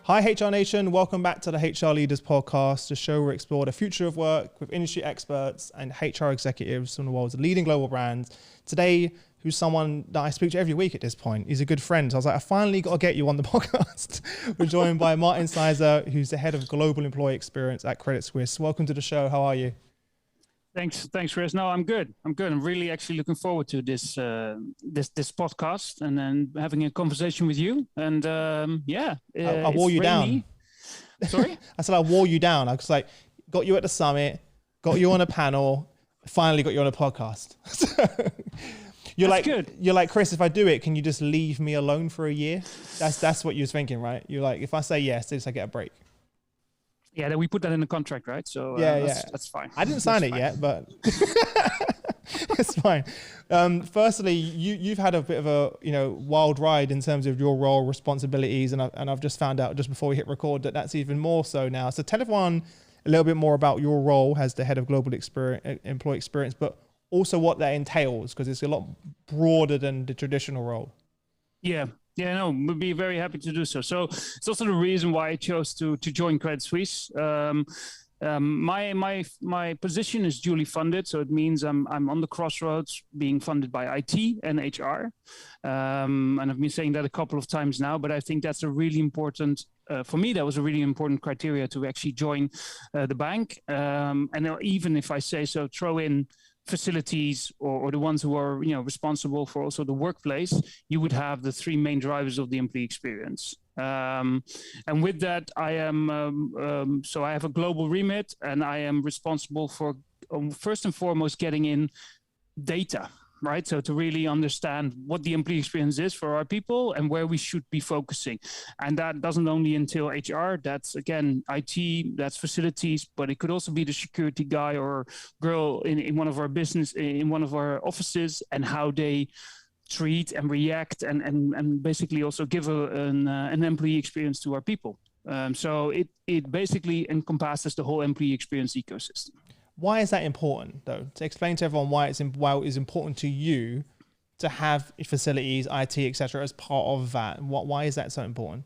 Hi HR Nation, welcome back to the HR Leaders Podcast, the show where we explore the future of work with industry experts and HR executives from the world's leading global brands. Today, who's someone that I speak to every week at this point. He's a good friend. So I was like, I finally got to get you on the podcast. We're joined by Martijn Seijsener, who's the head of global employee experience at Credit Suisse. Welcome to the show. How are you? Thanks, Chris. No, I'm good. I'm really actually looking forward to this podcast and then having a conversation with you. And I wore you down. Sorry? I said I wore you down. I was like, got you at the summit, got you on a panel, finally got you on a podcast. You're like, Chris, if I do it, can you just leave me alone for a year? That's what you was thinking, right? You're like, if I say yes, at least I get a break. Yeah, then we put that in the contract, right? So that's fine. I didn't sign it yet, but it's fine. Firstly, you've had a bit of a wild ride in terms of your role, responsibilities, and I've just found out just before we hit record that that's even more so now. So tell everyone a little bit more about your role as the head of global employee experience, but also what that entails, because it's a lot broader than the traditional role. Yeah, no, we'd be very happy to do so. So it's also the reason why I chose to join Credit Suisse. My position is duly funded, so it means I'm on the crossroads, being funded by IT and HR. And I've been saying that a couple of times now, but I think that's a really important. For me, that was a really important criteria to actually join the bank. And even if I say so, throw in facilities or the ones who are responsible for also the workplace, you would have the three main drivers of the employee experience. And with that, I am so I have a global remit, and I am responsible for first and foremost getting in data. Right. So to really understand what the employee experience is for our people and where we should be focusing. And that doesn't only entail HR, that's again, IT, that's facilities, but it could also be the security guy or girl in one of our in one of our offices, and how they treat and react and basically also give an employee experience to our people. So it basically encompasses the whole employee experience ecosystem. Why is that important, though? To explain to everyone why it is important to you to have facilities, IT, etc., as part of that. Why is that so important?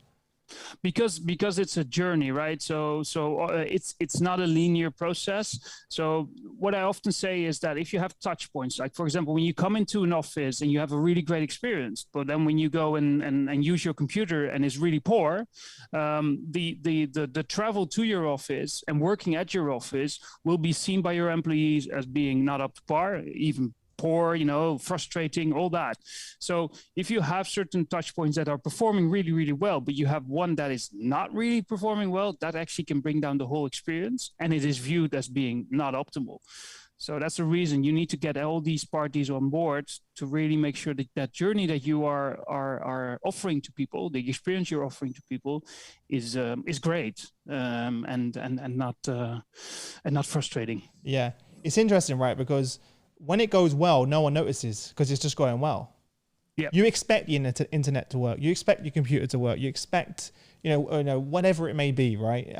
Because it's a journey, right? So it's not a linear process. So what I often say is that if you have touch points, like for example, when you come into an office and you have a really great experience, but then when you go and use your computer and it's really poor, the travel to your office and working at your office will be seen by your employees as being not up to par, even poor, frustrating, all that. So if you have certain touch points that are performing really, really well, but you have one that is not really performing well, that actually can bring down the whole experience, and it is viewed as being not optimal. So that's the reason you need to get all these parties on board to really make sure that that journey that you are offering to people, the experience you're offering to people, is great and not frustrating. Yeah, it's interesting, right? Because when it goes well, no one notices because it's just going well. Yeah. You expect the internet to work. You expect your computer to work. You expect, whatever it may be, right?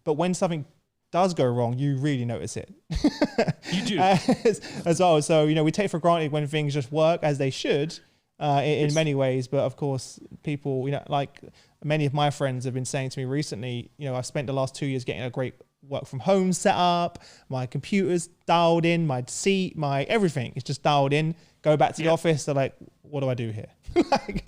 But when something does go wrong, you really notice it. You do. As well. So, we take for granted when things just work as they should in many ways. But of course, people, like many of my friends have been saying to me recently, I've spent the last 2 years getting a great work from home set up, my computer's dialed in, my seat, my everything is just dialed in. Go back to the office, they're like, what do I do here? Like,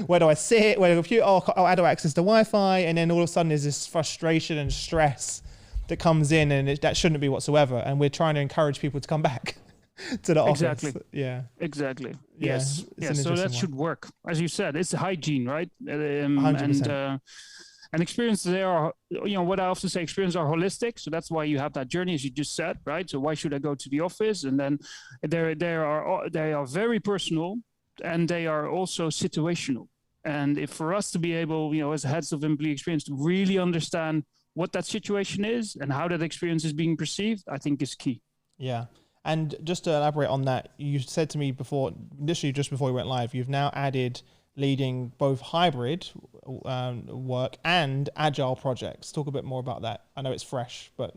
where do I sit? Where do I computer? How do I access the Wi-Fi? And then all of a sudden there's this frustration and stress that comes in, and that shouldn't be whatsoever. And we're trying to encourage people to come back to the office. Exactly. Yeah. Exactly. Yeah. Yes. So that should work. As you said, it's hygiene, right? 100%. And experience, they are, what I often say, experience are holistic. So that's why you have that journey, as you just said, right? So why should I go to the office? And then they are very personal, and they are also situational. And if for us to be able, as heads of employee experience, to really understand what that situation is and how that experience is being perceived, I think is key. Yeah. And just to elaborate on that, you said to me before, literally just before we went live, you've now added leading both hybrid work and agile projects. Talk a bit more about that. I know it's fresh, but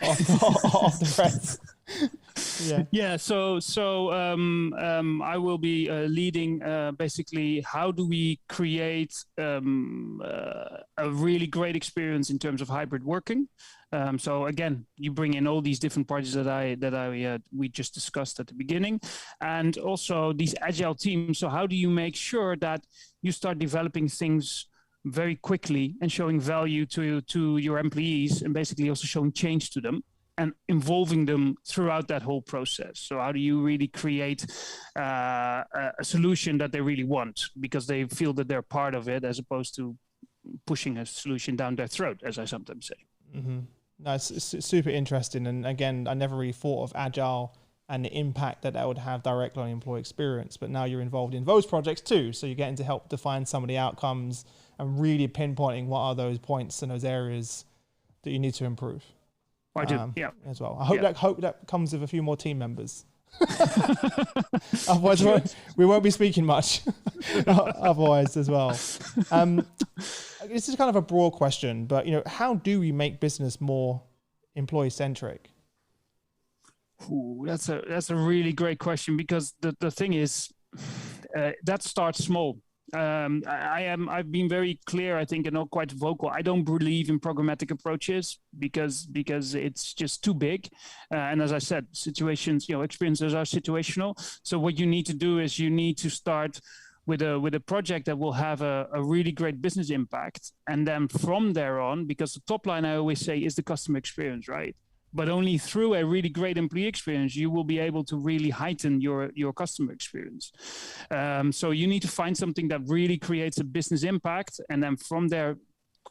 off the press. Yeah. So I will be leading basically how do we create a really great experience in terms of hybrid working. So again, you bring in all these different parties that we just discussed at the beginning, and also these agile teams. So how do you make sure that you start developing things very quickly and showing value to your employees, and basically also showing change to them and involving them throughout that whole process? So how do you really create a solution that they really want because they feel that they're part of it, as opposed to pushing a solution down their throat, as I sometimes say. Mm-hmm. No, it's super interesting. And again, I never really thought of Agile and the impact that would have directly on employee experience. But now you're involved in those projects too. So you're getting to help define some of the outcomes and really pinpointing what are those points and those areas that you need to improve. I do, yeah. As well. I hope that comes with a few more team members. Otherwise, we won't be speaking much. Otherwise, as well. This is kind of a broad question, but how do we make business more employee centric? Ooh, that's a really great question, because the thing is that starts small. I've been very clear, I think, and not quite vocal. I don't believe in programmatic approaches because it's just too big. And as I said, situations, experiences are situational. So what you need to do is you need to start with a project that will have a really great business impact. And then from there on, because the top line, I always say, is the customer experience, right? But only through a really great employee experience, you will be able to really heighten your customer experience. So you need to find something that really creates a business impact, and then from there,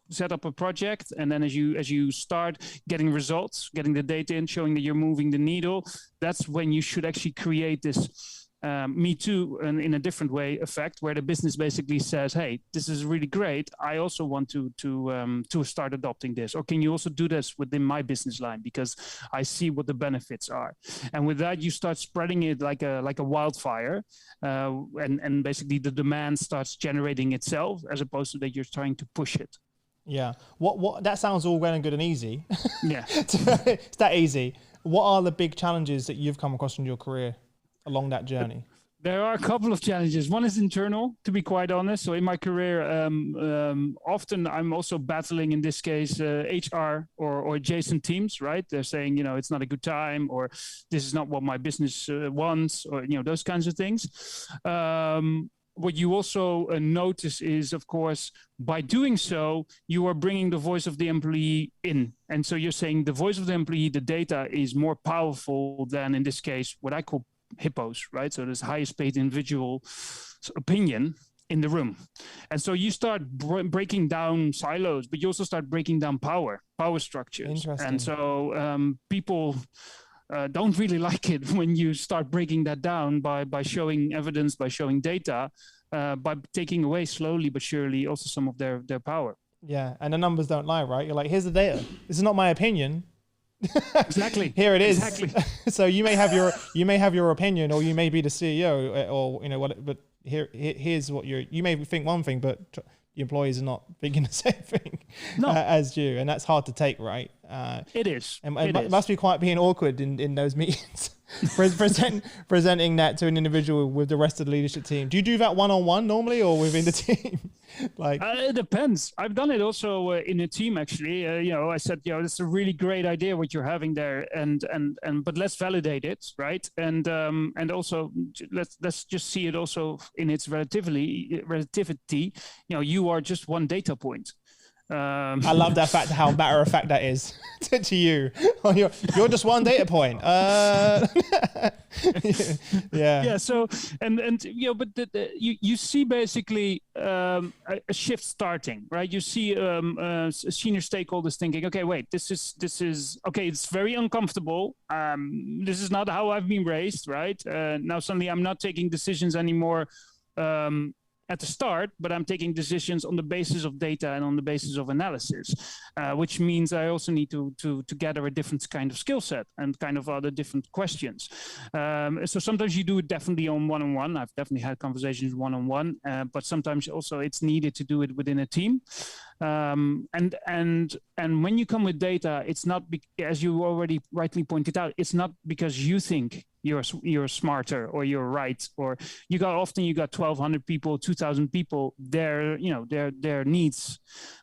set up a project. And then as you start getting results, getting the data in, showing that you're moving the needle, that's when you should actually create this me too, and in a different way effect, where the business basically says, hey, this is really great, I also want to start adopting this, or can you also do this within my business line, because I see what the benefits are. And with that, you start spreading it like a wildfire, and basically the demand starts generating itself, as opposed to that you're trying to push it. Yeah, what that sounds all well and good and easy. Yeah. It's that easy. What are the big challenges that you've come across in your career along that journey? There are a couple of challenges. One is internal, to be quite honest. So in my career, often I'm also battling, in this case, HR or adjacent teams, right? They're saying, it's not a good time, or this is not what my business wants, or, those kinds of things. What you also notice is, of course, by doing so, you are bringing the voice of the employee in. And so you're saying the voice of the employee, the data, is more powerful than, in this case, what I call hippos, right? So there's highest paid individual opinion in the room. And so you start breaking down silos, but you also start breaking down power structures. Interesting. And so people don't really like it when you start breaking that down by showing evidence, by showing data, by taking away slowly but surely also some of their power. Yeah, and the numbers don't lie, right? You're like, here's the data. This is not my opinion. Exactly. Here it is. Exactly. So you may have your opinion, or you may be the CEO, or but here's what you may think one thing, but the employees are not thinking the same thing as you, and that's hard to take, right? It is. And it must be quite being awkward in those meetings, presenting that to an individual with the rest of the leadership team. Do you do that one-on-one normally, or within the team? It depends. I've done it also in a team, actually. I said, it's a really great idea what you're having there, but let's validate it, right? And also let's just see it also in its relativity. You are just one data point. I love that fact, how matter of fact that is to you. You're just one data point. Yeah. So but you see basically a shift starting, right? You see senior stakeholders thinking, okay, wait, this is okay. It's very uncomfortable. This is not how I've been raised, right? Now suddenly I'm not taking decisions anymore. at the start, but I'm taking decisions on the basis of data and on the basis of analysis, which means I also need to gather a different kind of skill set and kind of other different questions. So sometimes you do it definitely on one-on-one. I've definitely had conversations one-on-one, but sometimes also it's needed to do it within a team. And when you come with data, it's not as you already rightly pointed out, it's not because you think you're smarter or you're right, or you got 1,200 people, 2,000 people, their needs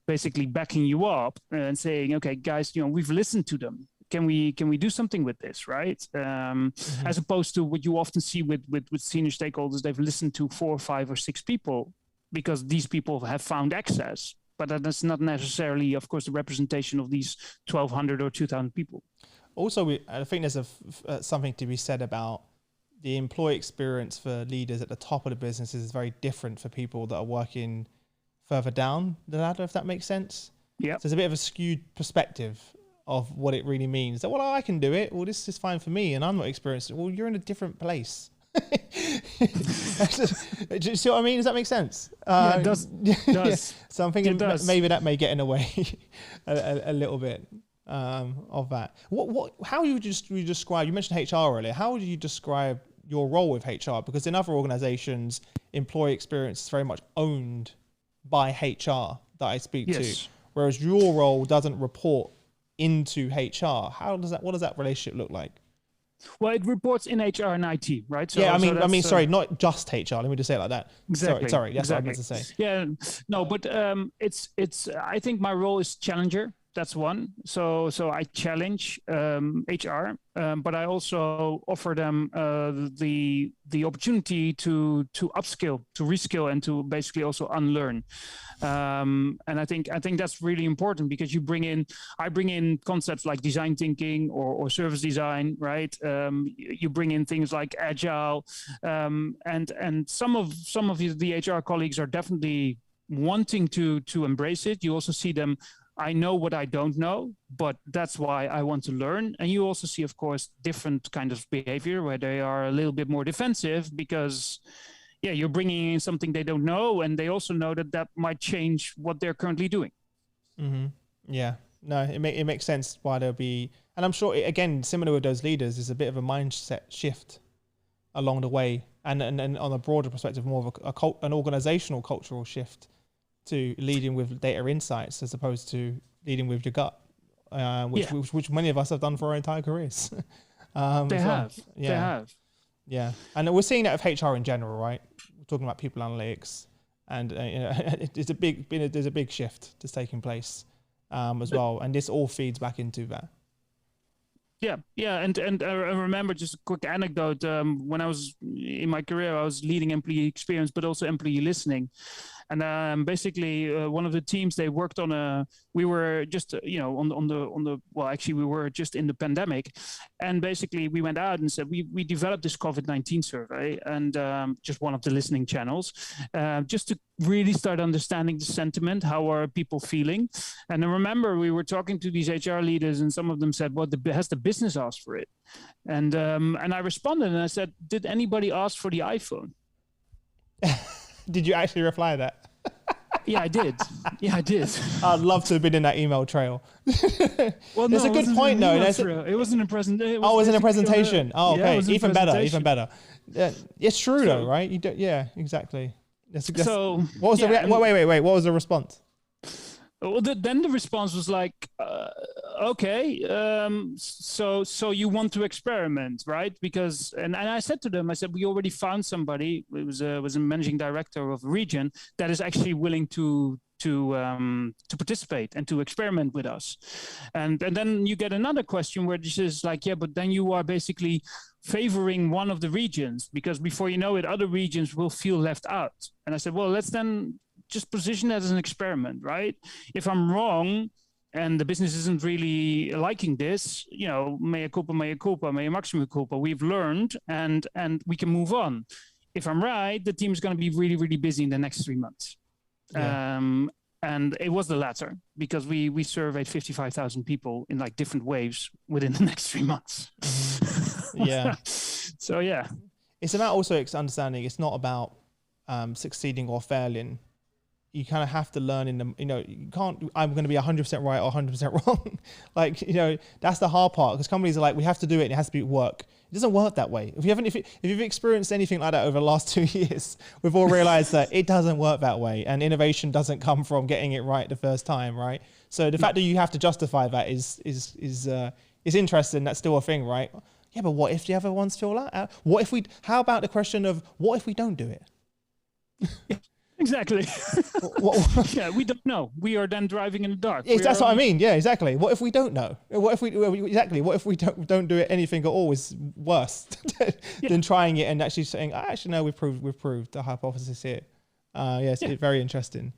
basically backing you up and saying, okay, guys, we've listened to them. Can we do something with this, right? As opposed to what you often see with senior stakeholders, they've listened to 4, 5, or 6 people because these people have found access. But that's not necessarily, of course, the representation of these 1,200 or 2,000 people. Also, I think there's something to be said about the employee experience for leaders at the top of the business is very different for people that are working further down the ladder, if that makes sense. Yeah. So there's a bit of a skewed perspective of what it really means. That, well, I can do it. Well, this is fine for me, and I'm not experienced. Well, you're in a different place. Do you see what I mean? Does that make sense? Yeah, it does. Yeah. So I'm thinking maybe that may get in the way a little bit of that. How would you describe? You mentioned HR earlier. How would you describe your role with HR? Because in other organisations, employee experience is very much owned by HR that I speak to, whereas your role doesn't report into HR. What does that relationship look like? Well, it reports in HR and IT, right? So, yeah, sorry, not just HR. Let me just say it like that. Exactly. Sorry, that's exactly. what I meant to say. Yeah, no, but it's. I think my role is challenger. That's one. So I challenge HR, but I also offer them the opportunity to upskill, to reskill, and to basically also unlearn. And I think that's really important because I bring in concepts like design thinking or service design, right? You bring in things like Agile, and some of the HR colleagues are definitely wanting to embrace it. You also see them. I know what I don't know, but that's why I want to learn. And you also see, of course, different kind of behavior where they are a little bit more defensive because, yeah, you're bringing in something they don't know, and they also know that might change what they're currently doing. Mm-hmm. Yeah, no, it makes sense why there'll be, and I'm sure again similar with those leaders, is a bit of a mindset shift along the way, and on a broader perspective, more of an organizational cultural shift to leading with data insights as opposed to leading with your gut, which many of us have done for our entire careers. They have. Yeah, and we're seeing that with HR in general, right? We're talking about people analytics, and there's a big shift that's taking place as well, and this all feeds back into that. Yeah, and I remember just a quick anecdote. When I was in my career, I was leading employee experience, but also employee listening. And basically, one of the teams, they worked on we were just, actually we were just in the pandemic. And basically we went out and said, we developed this COVID-19 survey, and just one of the listening channels, just to really start understanding the sentiment. How are people feeling? And I remember we were talking to these HR leaders, and some of them said, well, has the business asked for it? And I responded and I said, did anybody ask for the iPhone? Did you actually reply that? Yeah, I did. I'd love to have been in that email trail. Well, there's a good point, though. It wasn't a presentation. Oh, it was in a presentation. Oh, okay. Yeah, Even better. Yeah, it's true, though, right? You don't. Yeah, exactly. So what was the wait? What was the response? Well, then the response was like, okay, so you want to experiment, right? Because and I said to them, I said, we already found somebody. It was a managing director of a region that is actually willing to participate and to experiment with us. And then you get another question where this is like, yeah, but then you are basically favoring one of the regions, because before you know it, other regions will feel left out. And I said, well, let's then just position that as an experiment, right? If I'm wrong and the business isn't really liking this, mea culpa, mea maxima culpa, we've learned and we can move on. If I'm right, the team is going to be really, really busy in the next 3 months. Yeah. And it was the latter, because we surveyed 55,000 people in like different waves within the next 3 months. Yeah. So, yeah. It's about also understanding it's not about succeeding or failing, you kind of have to learn in the, you can't, I'm going to be 100% right or 100% wrong. Like, that's the hard part, because companies are like, we have to do it and it has to be work. It doesn't work that way. If you've experienced anything like that over the last 2 years, we've all realized that it doesn't work that way, and innovation doesn't come from getting it right the first time, right? So the fact that you have to justify that is interesting. That's still a thing, right? Yeah, but what if the other ones feel like? How about the question of what if we don't do it? Exactly. Yeah, we don't know. We are then driving in the dark. That's what I mean. Yeah, exactly. What if we don't know? What if we don't do it anything at all is worse than trying it and actually saying, actually no, we've proved the hypothesis here. It's very interesting.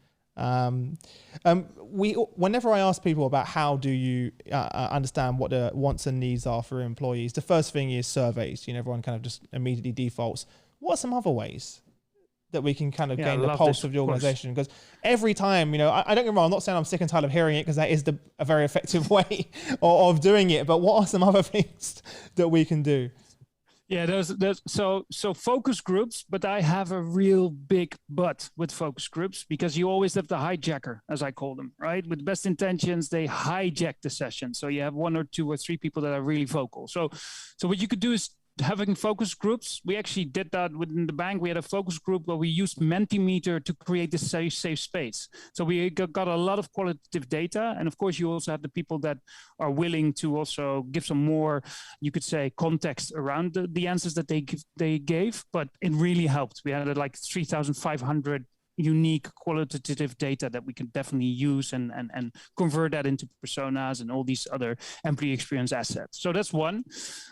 Whenever I ask people about how do you understand what the wants and needs are for employees, the first thing is surveys. Everyone kind of just immediately defaults. What are some other ways that we can kind of gain the pulse of the organization? Because every time, I don't get me wrong, I'm not saying I'm sick and tired of hearing it, because that is a very effective way of doing it. But what are some other things that we can do? Yeah, so focus groups, but I have a real big but with focus groups, because you always have the hijacker, as I call them, right? With best intentions, they hijack the session. So you have 1 or 2 or 3 people that are really vocal. So what you could do is having focus groups. We actually did that within the bank. We had a focus group where we used Mentimeter to create this safe space. So we got a lot of qualitative data. And of course, you also have the people that are willing to also give some more, you could say, context around the answers that they gave. But it really helped. We had like 3,500 unique qualitative data that we can definitely use and convert that into personas and all these other employee experience assets. So that's one.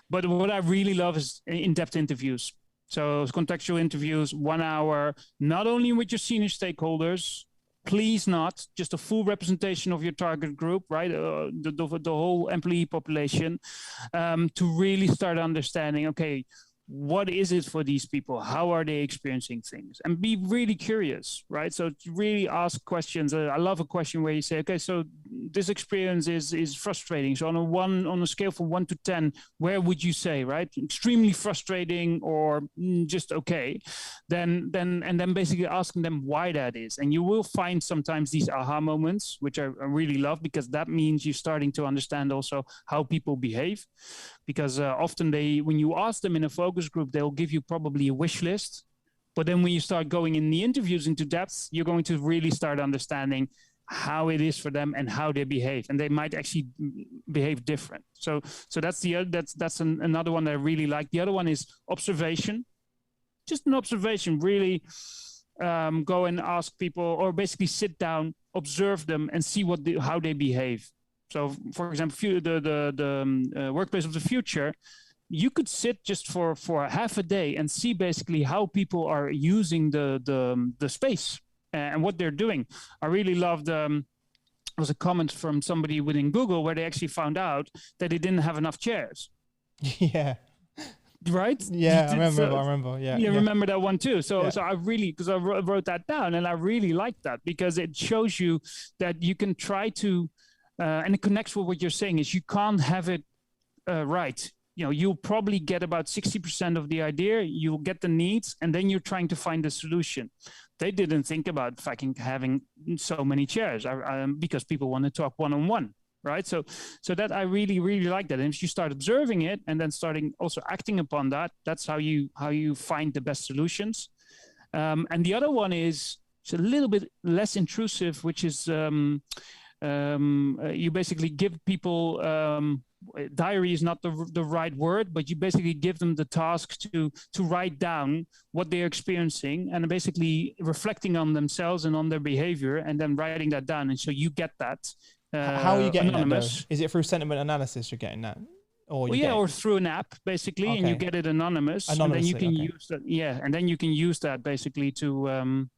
But what I really love is in-depth interviews. So contextual interviews, 1 hour, not only with your senior stakeholders, please not just a full representation of your target group, right? The whole employee population, to really start understanding, okay, what is it for these people? How are they experiencing things? And be really curious, right? So to really ask questions. I love a question where you say, okay, so this experience is frustrating. So on a scale from 1 to 10, where would you say, right? Extremely frustrating or just okay. Then basically asking them why that is. And you will find sometimes these aha moments, which I really love, because that means you're starting to understand also how people behave. Because often when you ask them in a focus group, they'll give you probably a wish list. But then when you start going in the interviews into depth, you're going to really start understanding how it is for them and how they behave. And they might actually behave different. So that's another one that I really like. The other one is observation. Just an observation, really go and ask people, or basically sit down, observe them and see how they behave. So, for example, the workplace of the future, you could sit just for half a day and see basically how people are using the space and what they're doing. I really loved, was a comment from somebody within Google where they actually found out that they didn't have enough chairs. Yeah. Right? Yeah, I remember. Yeah. You remember that one too. So I really, because I wrote that down, and I really liked that, because it shows you that you can try to, and it connects with what you're saying, is you can't have it right. You'll probably get about 60% of the idea, you'll get the needs, and then you're trying to find the solution. They didn't think about fucking having so many chairs because people want to talk one-on-one, right? So that I really, really like that. And if you start observing it and then starting also acting upon that, that's how you find the best solutions. And the other one is it's a little bit less intrusive, which is you basically give people diary is not the right word, but you basically give them the task to write down what they're experiencing and basically reflecting on themselves and on their behavior, and then writing that down. And so you get that. How are you getting anonymous? That, is it through sentiment analysis you're getting that? Or through an app basically, and you get it anonymous, and then you can use that. Yeah, and then you can use that basically to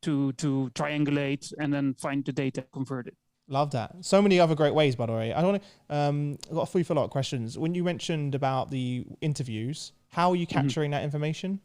triangulate and then find the data, convert it. Love that. So many other great ways, by the way. I want to. I've got a food for a lot of questions. When you mentioned about the interviews, how are you capturing that information?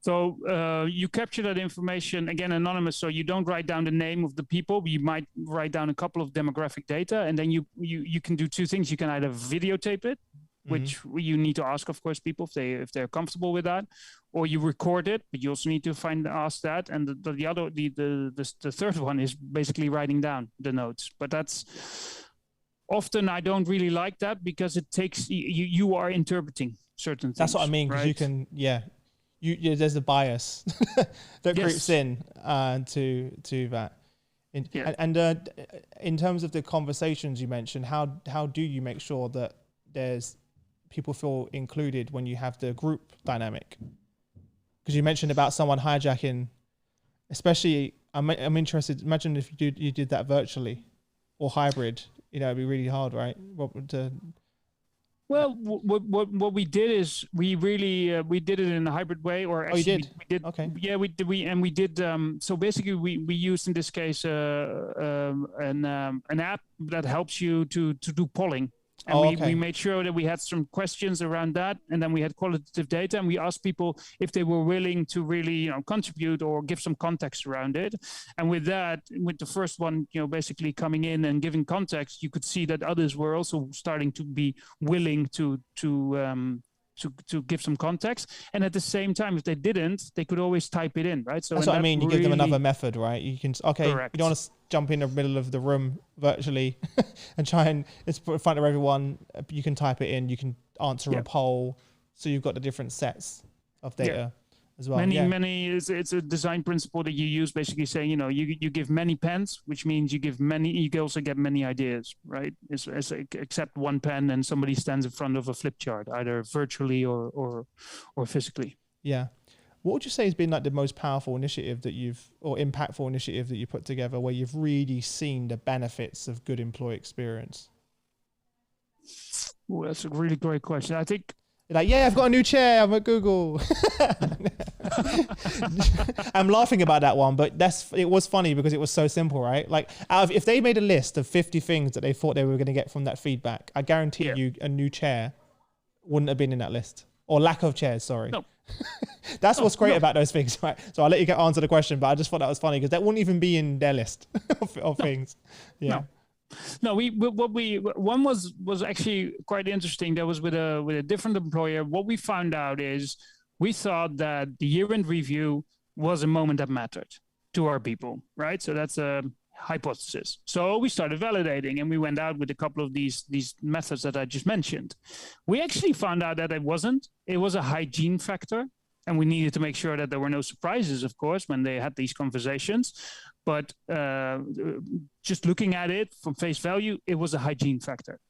So you capture that information, again, anonymous. So you don't write down the name of the people. You might write down a couple of demographic data, and then you can do two things. You can either videotape it, which you need to ask, of course, people if they're comfortable with that, or you record it, but you also need to ask that. And the third one is basically writing down the notes. But that's often I don't really like that, because it takes you are interpreting certain things. That's what I mean, because you can, there's a bias that creeps in to that. And in terms of the conversations you mentioned, how do you make sure that there's people feel included when you have the group dynamic? Because you mentioned about someone hijacking, especially I'm interested. Imagine if you did that virtually or hybrid. It'd be really hard, right? Well, what we did is we really we did it in a hybrid way, or actually we did. Okay. Yeah, we did. So basically, we used in this case an app that helps you to do polling. And we made sure that we had some questions around that, and then we had qualitative data, and we asked people if they were willing to really contribute or give some context around it. And with that, with the first one, basically coming in and giving context, you could see that others were also starting to be willing to give some context. And at the same time, if they didn't, they could always type it in, right? So that's what I mean. You give them another method, right? You can correct. You don't want to jump in the middle of the room virtually and try and it's in front of everyone. You can type it in. You can answer a poll. So you've got the different sets of data as well. Many. It's a design principle that you use, basically saying you give many pens, which means you give many. You can also get many ideas, right? Except one pen, and somebody stands in front of a flip chart, either virtually or physically. Yeah. What would you say has been like the most powerful initiative or impactful initiative that you put together where you've really seen the benefits of good employee experience? Oh, that's a really great question. I think. Like, I've got a new chair. I'm at Google. I'm laughing about that one, but it was funny because it was so simple, right? Like, if they made a list of 50 things that they thought they were going to get from that feedback, I guarantee you a new chair wouldn't have been in that list, or lack of chairs. Sorry. No. That's what's great about those things, right? So I'll let you answer the question, but I just thought that was funny because that wouldn't even be in their list of things. Yeah. No, one was actually quite interesting. That was with a different employer. What we found out is we thought that the year-end review was a moment that mattered to our people, right? So that's a hypothesis. So we started validating, and we went out with a couple of these methods that I just mentioned. We actually found out that it wasn't. It was a hygiene factor, and we needed to make sure that there were no surprises, of course, when they had these conversations. But just looking at it from face value, it was a hygiene factor.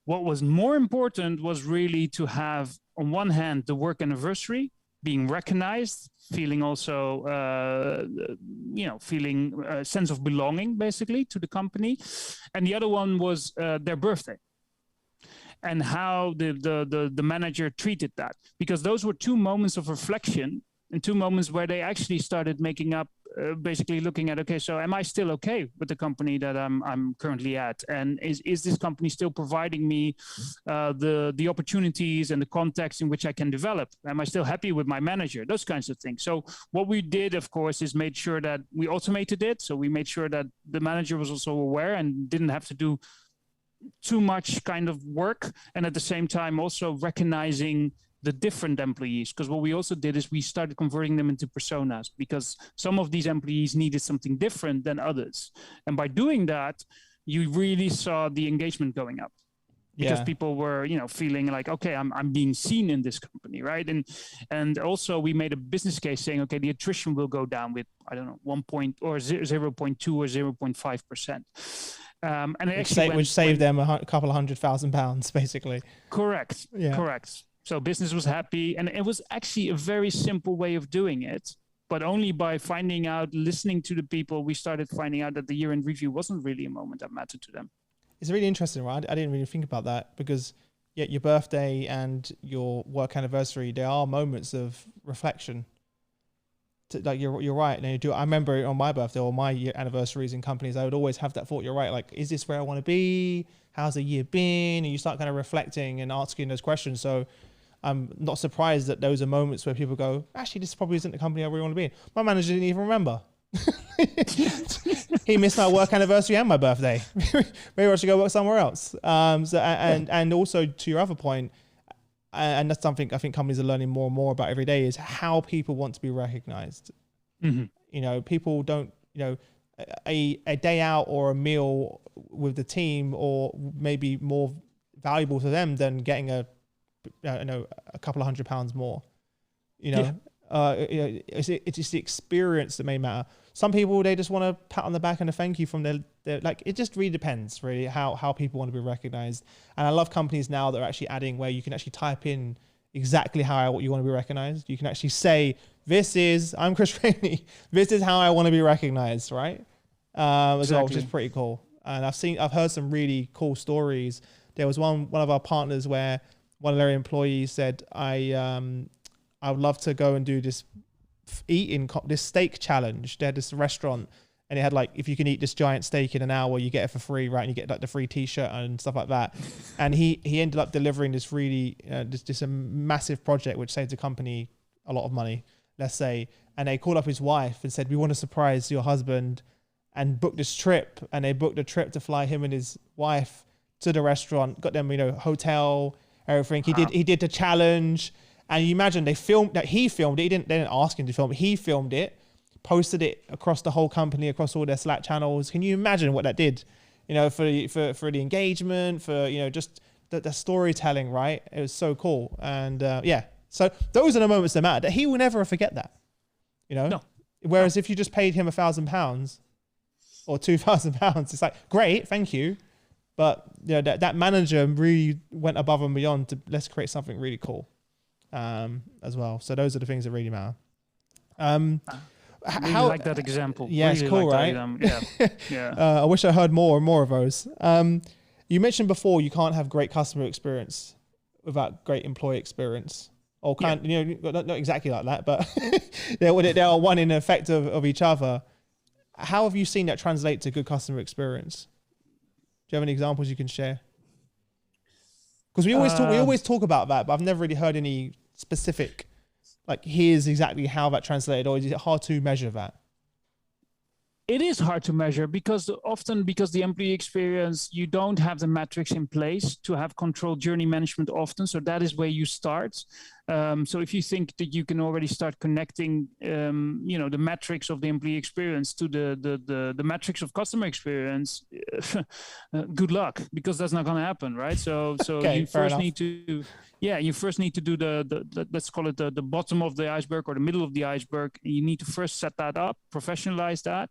What was more important was really to have, on one hand, the work anniversary being recognized, feeling also, feeling a sense of belonging, basically, to the company. And the other one was their birthday, and how the manager treated that. Because those were two moments of reflection and two moments where they actually started making up, basically looking at, okay, so am I still okay with the company that I'm currently at? And is this company still providing me the opportunities and the context in which I can develop? Am I still happy with my manager? Those kinds of things. So what we did, of course, is made sure that we automated it. So we made sure that the manager was also aware and didn't have to do too much kind of work. And at the same time, also recognizing the different employees, because what we also did is we started converting them into personas, because some of these employees needed something different than others. And by doing that, you really saw the engagement going up, because people were, feeling like, okay, I'm being seen in this company, right? And also we made a business case saying, okay, the attrition will go down with, I don't know, 0.2 or 0.5%. And which saved them a couple of £100,000, basically. Correct. Yeah. Correct. So business was happy, and it was actually a very simple way of doing it. But only by finding out, listening to the people, we started finding out that the year-end review wasn't really a moment that mattered to them. It's really interesting, right? I didn't really think about that, because your birthday and your work anniversary, they are moments of reflection. Like you're right. And I remember on my birthday or my year anniversaries in companies, I would always have that thought. You're right. Like, is this where I want to be? How's the year been? And you start kind of reflecting and asking those questions. So I'm not surprised that those are moments where people go, actually, this probably isn't the company I really want to be in. My manager didn't even remember. He missed my work anniversary and my birthday. Maybe I should go work somewhere else. And also to your other point, and that's something I think companies are learning more and more about every day, is how people want to be recognized. People don't, a day out or a meal with the team or maybe more valuable to them than getting a couple of £100 more. It's just the experience that may matter. Some people, they just want a pat on the back and a thank you from their like, it just really depends really how people want to be recognized. And I love companies now that are actually adding where you can actually type in exactly how you want to be recognized. You can actually say, I'm Chris Rainey. This is how I want to be recognized, right? As well, which is pretty cool. And I've heard some really cool stories. There was one of our partners where one of their employees said, I would love to go and do this steak challenge. They had this restaurant and it had like, if you can eat this giant steak in an hour, you get it for free, right? And you get like the free t-shirt and stuff like that. And he ended up delivering this really, this a massive project, which saved the company a lot of money, let's say. And they called up his wife and said, we want to surprise your husband, and booked this trip. And they booked a trip to fly him and his wife to the restaurant, got them, hotel, everything. He did the challenge. And you imagine he filmed it. They didn't ask him to film it. He filmed it, posted it across the whole company, across all their Slack channels. Can you imagine what that did? For the engagement, for just the storytelling, right? It was so cool. And so those are the moments that matter. That he will never forget that. No. Whereas if you just paid him £1,000 or £2,000, it's like, great, thank you. But that manager really went above and beyond to let's create something really cool. As well. So those are the things that really matter. I really like that example. Yeah, really it's cool, right? I wish I heard more and more of those. You mentioned before you can't have great customer experience without great employee experience. Or not exactly like that, but they are one in effect of each other. How have you seen that translate to good customer experience? Do you have any examples you can share? Because we always talk about that, but I've never really heard any specific, like, here's exactly how that translated, or is it hard to measure that? It is hard to measure because the employee experience, you don't have the metrics in place to have controlled journey management often. So that is where you start. So if you think that you can already start connecting, the metrics of the employee experience to the metrics of customer experience, good luck, because that's not going to happen, right? So okay, you first need to do the let's call it the bottom of the iceberg or the middle of the iceberg. You need to first set that up, professionalize that,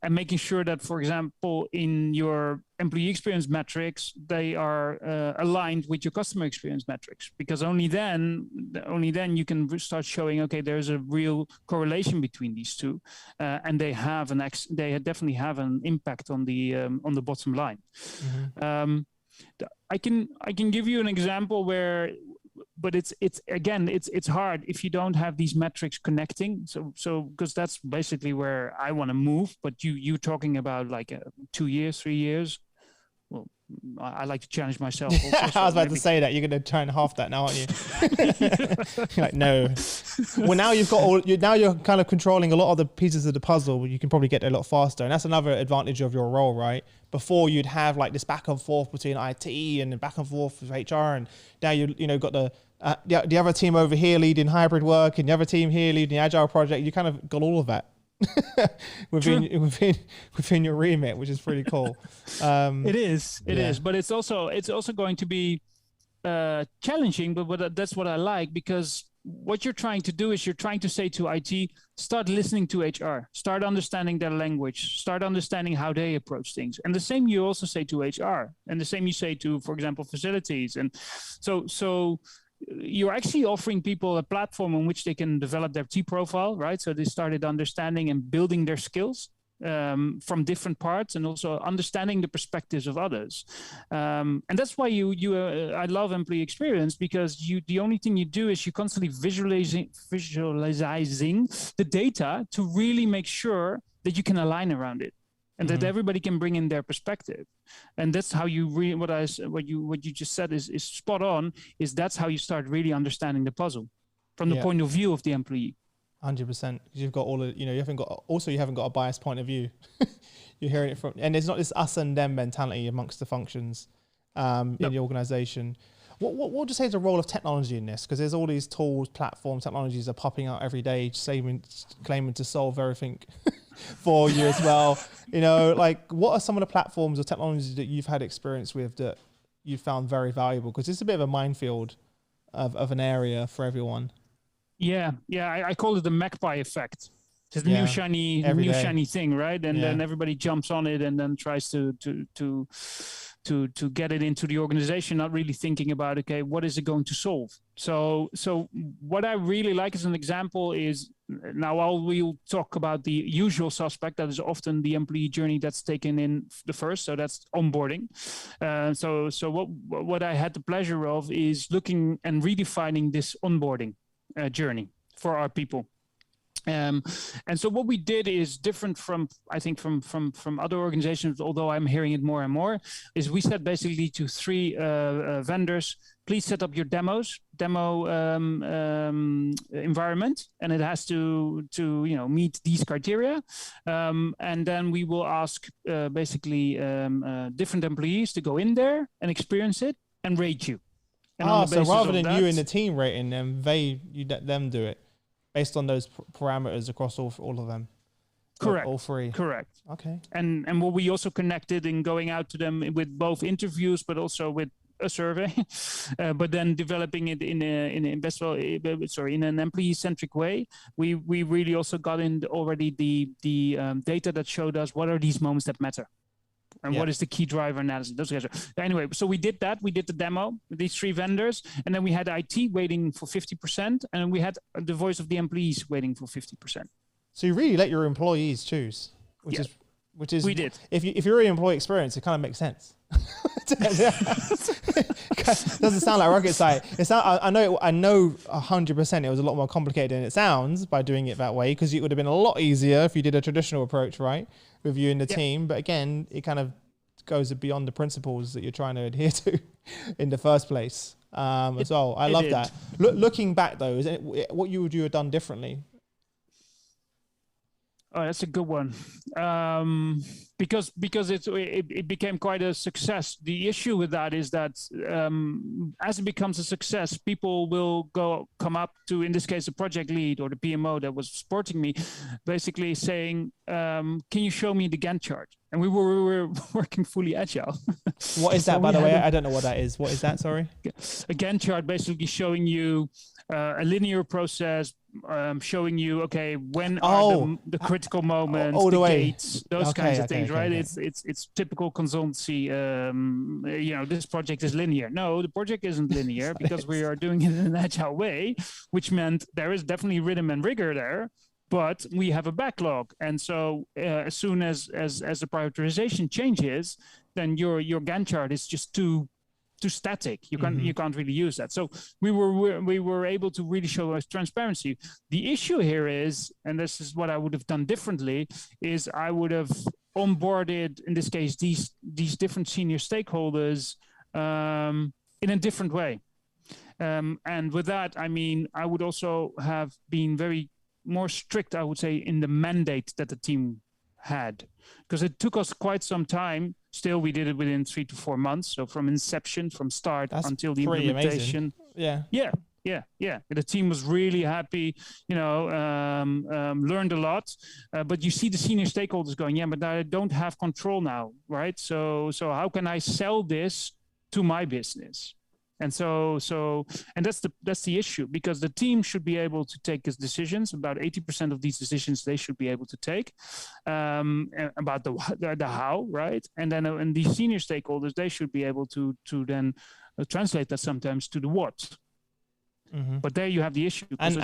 and making sure that, for example, in your employee experience metrics, they are aligned with your customer experience metrics, because only then you can start showing, okay, there's a real correlation between these two, and they definitely have an impact on the bottom line. Mm-hmm. I can give you an example but it's hard if you don't have these metrics connecting. So because that's basically where I want to move. But you're talking about like 2 years, 3 years. Well, I like to challenge myself also, so I was about to say that you're going to try and half that now, aren't you? You're like, no. Well, now you're kind of controlling a lot of the pieces of the puzzle. You can probably get there a lot faster, and that's another advantage of your role, right? Before you'd have like this back and forth between IT and back and forth with HR, and now you got the other team over here leading hybrid work, and the other team here leading the Agile project. You kind of got all of that within your remit, which is pretty cool. It is, but it's also going to be challenging, but that's what I like, because what you're trying to do is you're trying to say to IT, start listening to HR, start understanding their language, start understanding how they approach things. And the same you also say to HR, and the same you say to, for example, facilities. And so you're actually offering people a platform on which they can develop their T profile, right? So they started understanding and building their skills from different parts, and also understanding the perspectives of others. And that's why I love employee experience, because the only thing you do is you constantly visualizing the data to really make sure that you can align around it, and that everybody can bring in their perspective. And that's how you what you just said is spot on. That's how you start really understanding the puzzle from the point of view of the employee. 100%. You've got all of, you haven't got a biased point of view. You're hearing it from, and there's not this us and them mentality amongst the functions in the organization. What would you say is the role of technology in this? Because there's all these tools, platforms, technologies are popping out every day, claiming to solve everything for you as well. What are some of the platforms or technologies that you've had experience with that you found very valuable? Because it's a bit of a minefield of an area for everyone. Yeah. I call it the magpie effect. It's the new shiny thing, right? And then everybody jumps on it and then tries to get it into the organization, not really thinking about, okay, what is it going to solve? So what I really like as an example is, now we'll talk about the usual suspect. That is often the employee journey that's taken in the first. So that's onboarding. So what I had the pleasure of is looking and redefining this onboarding journey for our people. And so what we did is different from, I think, from other organizations, although I'm hearing it more and more, is we said basically to 3 vendors, please set up your demo environment, and it has to meet these criteria. And then we will ask basically different employees to go in there and experience it and rate you. And so rather than you in the team rating them, you let them do it based on those parameters across all of them. Correct. All 3. Correct. Okay. And what we also connected in going out to them with both interviews, but also with a survey, but then developing it in an employee-centric way. We really also got in already the data that showed us what are these moments that matter. And what is the key driver analysis? Those guys anyway, so we did that. We did the demo with these 3 vendors. And then we had IT waiting for 50%. And we had the voice of the employees waiting for 50%. So you really let your employees choose, which is we did. If you're in employee experience, it kind of makes sense. Doesn't sound like rocket science. I know 100% it was a lot more complicated than it sounds by doing it that way, because it would have been a lot easier if you did a traditional approach, right, with you and the team. But again, it kind of goes beyond the principles that you're trying to adhere to in the first place as well. I love that. Looking back though, is it, what would you have done differently? Oh, that's a good one. Because it became quite a success. The issue with that is that as it becomes a success, people will come up to, in this case, the project lead or the PMO that was supporting me, basically saying, "Can you show me the Gantt chart?" And we were working fully agile. What is that, by the way? I don't know what that is. What is that? Sorry. A Gantt chart basically showing you a linear process, showing you, okay, when are the critical moments, the gates, those kinds of things, right? It's typical consultancy. This project is linear. No, the project isn't linear because we are doing it in an agile way, which meant there is definitely rhythm and rigor there, but we have a backlog. And so as soon as the prioritization changes, then your Gantt chart is just too static. You can't really use that. So we were able to really show us transparency. The issue here is, and this is what I would have done differently, is I would have onboarded, in this case, these different senior stakeholders in a different way. And with that, I mean, I would also have been very more strict, I would say, in the mandate that the team had, because it took us quite some time. Still, we did it within 3 to 4 months. So from inception, from start until the implementation. Amazing. Yeah. The team was really happy, learned a lot. But you see the senior stakeholders going, yeah, but I don't have control now, right? So how can I sell this to my business? And and that's the issue, because the team should be able to take his decisions. About 80% of these decisions they should be able to take about the how, right? And then and these senior stakeholders, they should be able to then translate that sometimes to the what. Mm-hmm. But there you have the issue. And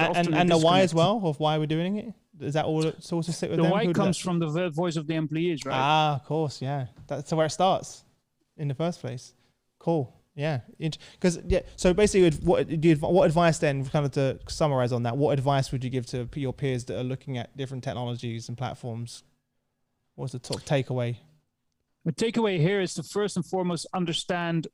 the why as well, of why we're doing it. Is that all it's also sit with the them? Why comes from the voice of the employees, right? Ah, of course, yeah. That's where it starts in the first place. Cool. Yeah, because so basically, what advice then, kind of to summarize on that, what advice would you give to your peers that are looking at different technologies and platforms? What's the top takeaway? The takeaway here is to first and foremost understand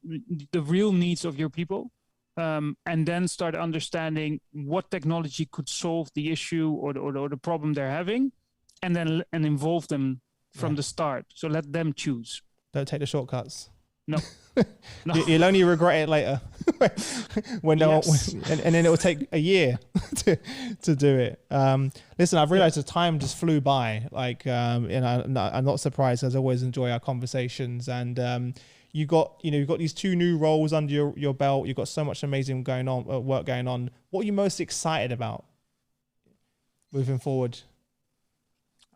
the real needs of your people, and then start understanding what technology could solve the issue or the problem they're having, and involve them from the start. So let them choose. Don't take the shortcuts. No. No. You'll only regret it later when Yes. and then it will take a year to do it. Listen, I've realized the time just flew by. Like, I'm not surprised, as I always enjoy our conversations. And you've got these 2 new roles under your belt. You've got so much amazing work going on. What are you most excited about moving forward?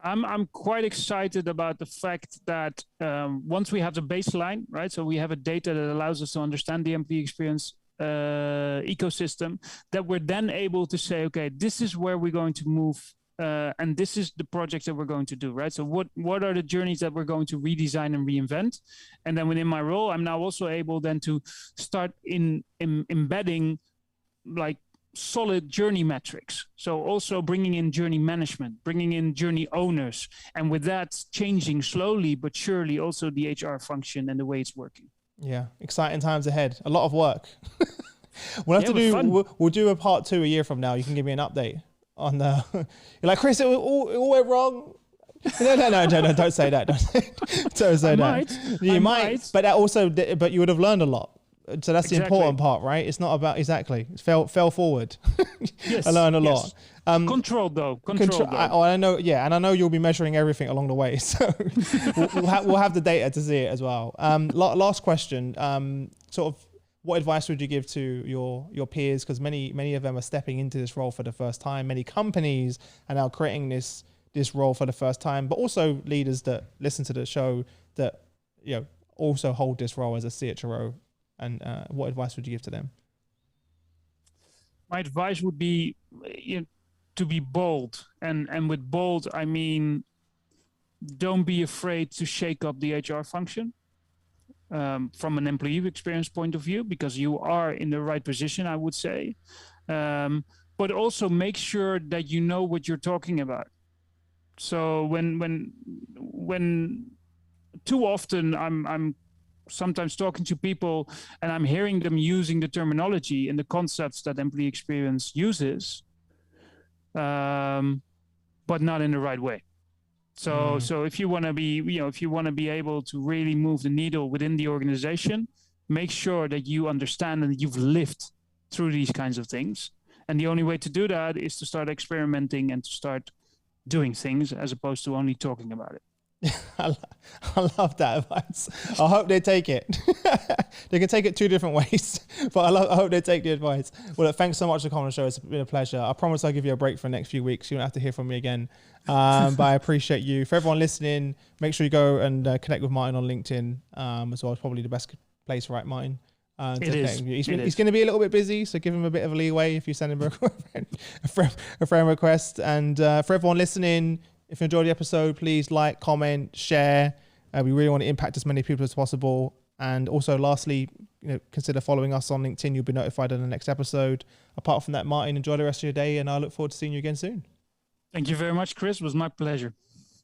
I'm quite excited about the fact that once we have the baseline, right? So we have a data that allows us to understand the employee experience ecosystem, that we're then able to say, okay, this is where we're going to move, and this is the projects that we're going to do, right? So what are the journeys that we're going to redesign and reinvent? And then within my role, I'm now also able then to start embedding like solid journey metrics. So also bringing in journey management, bringing in journey owners, and with that changing slowly but surely also the HR function and the way it's working. Yeah, exciting times ahead. A lot of work. We'll do a part 2 a year from now. You can give me an update on the. You're like, Chris, it all went wrong. No, don't say that. Don't say that. You might, but you would have learned a lot. So that's the important part, right? It's not about fell forward. Yes, I learned a lot. Controlled though. I know, and I know you'll be measuring everything along the way. So we'll have the data to see it as well. Last question. Sort of, what advice would you give to your peers? Because many of them are stepping into this role for the first time. Many companies are now creating this role for the first time, but also leaders that listen to the show that also hold this role as a CHRO. And what advice would you give to them? My advice would be to be bold. And with bold, I mean, don't be afraid to shake up the HR function from an employee experience point of view, because you are in the right position, I would say. But also make sure that you know what you're talking about. So when too often I'm sometimes talking to people and I'm hearing them using the terminology and the concepts that employee experience uses, but not in the right way. So if you want to be able to really move the needle within the organization, make sure that you understand and that you've lived through these kinds of things. And the only way to do that is to start experimenting and to start doing things as opposed to only talking about it. I love that advice. I hope they take it. They can take it 2 different ways, but I hope they take the advice. Well, look, thanks so much for coming on the show. It's been a pleasure. I promise I'll give you a break for the next few weeks. You don't have to hear from me again. But I appreciate you. For everyone listening, make sure you go and connect with Martijn on LinkedIn as well. It's probably the best place, right, Martijn? He's going to be a little bit busy, so give him a bit of a leeway if you send him a friend request. And for everyone listening, if you enjoyed the episode, please like, comment, share. We really want to impact as many people as possible. And also, lastly, consider following us on LinkedIn. You'll be notified of the next episode. Apart from that, Martijn, enjoy the rest of your day, and I look forward to seeing you again soon. Thank you very much, Chris. It was my pleasure.